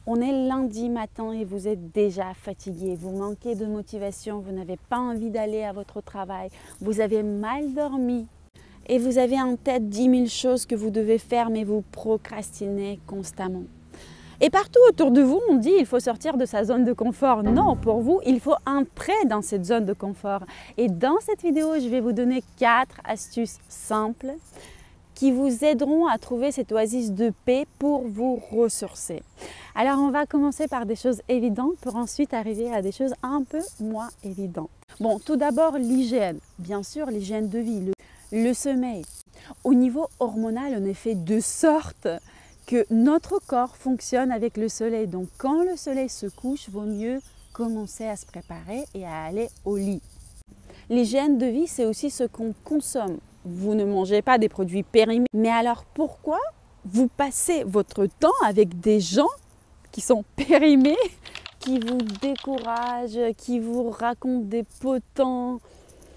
On est lundi matin et vous êtes déjà fatigué, vous manquez de motivation, vous n'avez pas envie d'aller à votre travail, vous avez mal dormi et vous avez en tête 10 000 choses que vous devez faire mais vous procrastinez constamment. Et partout autour de vous, on dit il faut sortir de sa zone de confort. Non, pour vous, il faut entrer dans cette zone de confort. Et dans cette vidéo, je vais vous donner 4 astuces simples qui vous aideront à trouver cette oasis de paix pour vous ressourcer. Alors, on va commencer par des choses évidentes pour ensuite arriver à des choses un peu moins évidentes. Bon, tout d'abord, l'hygiène. Bien sûr, l'hygiène de vie, le sommeil. Au niveau hormonal, on est fait de sorte que notre corps fonctionne avec le soleil. Donc quand le soleil se couche, vaut mieux commencer à se préparer et à aller au lit. L'hygiène de vie, c'est aussi ce qu'on consomme. Vous ne mangez pas des produits périmés. Mais alors pourquoi vous passez votre temps avec des gens qui sont périmés, qui vous découragent, qui vous racontent des potins?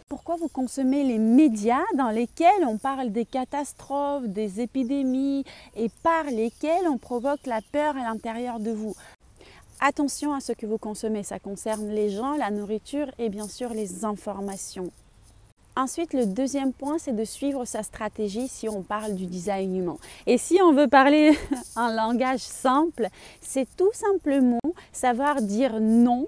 Pourquoi vous consommez les médias dans lesquels on parle des catastrophes, des épidémies et par lesquels on provoque la peur à l'intérieur de vous? Attention à ce que vous consommez, ça concerne les gens, la nourriture et bien sûr les informations. Ensuite, le deuxième point, c'est de suivre sa stratégie si on parle du design humain. Et si on veut parler en langage simple, c'est tout simplement savoir dire non,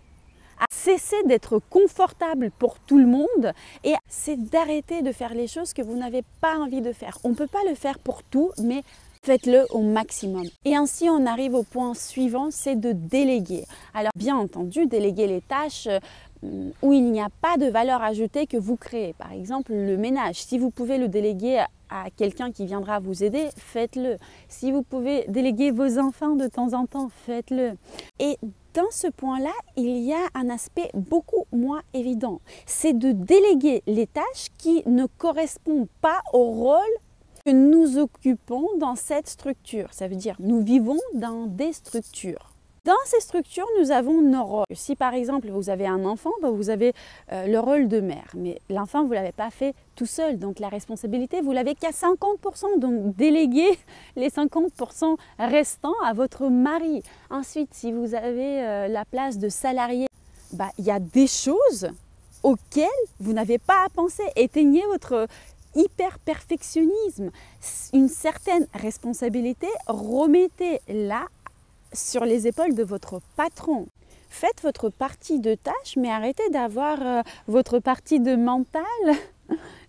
à cesser d'être confortable pour tout le monde et c'est d'arrêter de faire les choses que vous n'avez pas envie de faire. On ne peut pas le faire pour tout, mais faites-le au maximum. Et ainsi, on arrive au point suivant, c'est de déléguer. Alors, bien entendu, déléguer les tâches où il n'y a pas de valeur ajoutée que vous créez. Par exemple, le ménage. Si vous pouvez le déléguer à quelqu'un qui viendra vous aider, faites-le. Si vous pouvez déléguer vos enfants de temps en temps, faites-le. Et dans ce point-là, il y a un aspect beaucoup moins évident. C'est de déléguer les tâches qui ne correspondent pas au rôle que nous occupons dans cette structure. Ça veut dire nous vivons dans des structures. Dans ces structures, nous avons nos rôles. Si par exemple vous avez un enfant, vous avez le rôle de mère. Mais l'enfant, vous ne l'avez pas fait tout seul. Donc la responsabilité, vous l'avez qu'à 50%. Donc déléguez les 50% restants à votre mari. Ensuite, si vous avez la place de salarié, il y a des choses auxquelles vous n'avez pas à penser. Éteignez votre hyper-perfectionnisme. Une certaine responsabilité, remettez-la sur les épaules de votre patron. Faites votre partie de tâche, mais arrêtez d'avoir votre partie de mental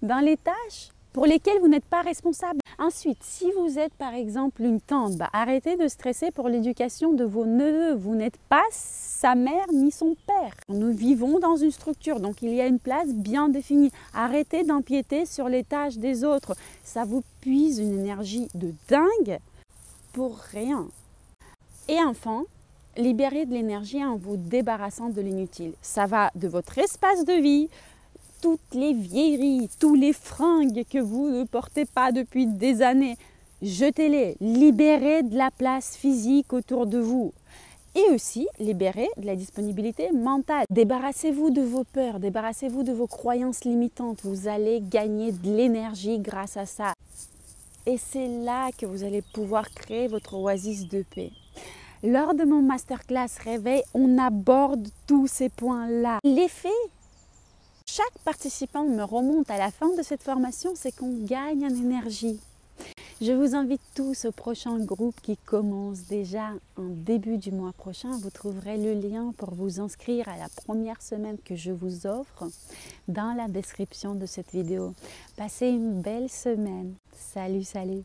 dans les tâches pour lesquelles vous n'êtes pas responsable. Ensuite, si vous êtes par exemple une tante, arrêtez de stresser pour l'éducation de vos neveux. Vous n'êtes pas sa mère ni son père. Nous vivons dans une structure, donc il y a une place bien définie. Arrêtez d'empiéter sur les tâches des autres. Ça vous puise une énergie de dingue pour rien. Et enfin, libérez de l'énergie en vous débarrassant de l'inutile. Ça va de votre espace de vie, toutes les vieilleries, tous les fringues que vous ne portez pas depuis des années. Jetez-les, libérez de la place physique autour de vous. Et aussi, libérez de la disponibilité mentale. Débarrassez-vous de vos peurs, débarrassez-vous de vos croyances limitantes. Vous allez gagner de l'énergie grâce à ça. Et c'est là que vous allez pouvoir créer votre oasis de paix. Lors de mon masterclass Réveil, on aborde tous ces points-là. L'effet, chaque participant me remonte à la fin de cette formation, c'est qu'on gagne en énergie. Je vous invite tous au prochain groupe qui commence déjà en début du mois prochain. Vous trouverez le lien pour vous inscrire à la première semaine que je vous offre dans la description de cette vidéo. Passez une belle semaine. Salut, salut!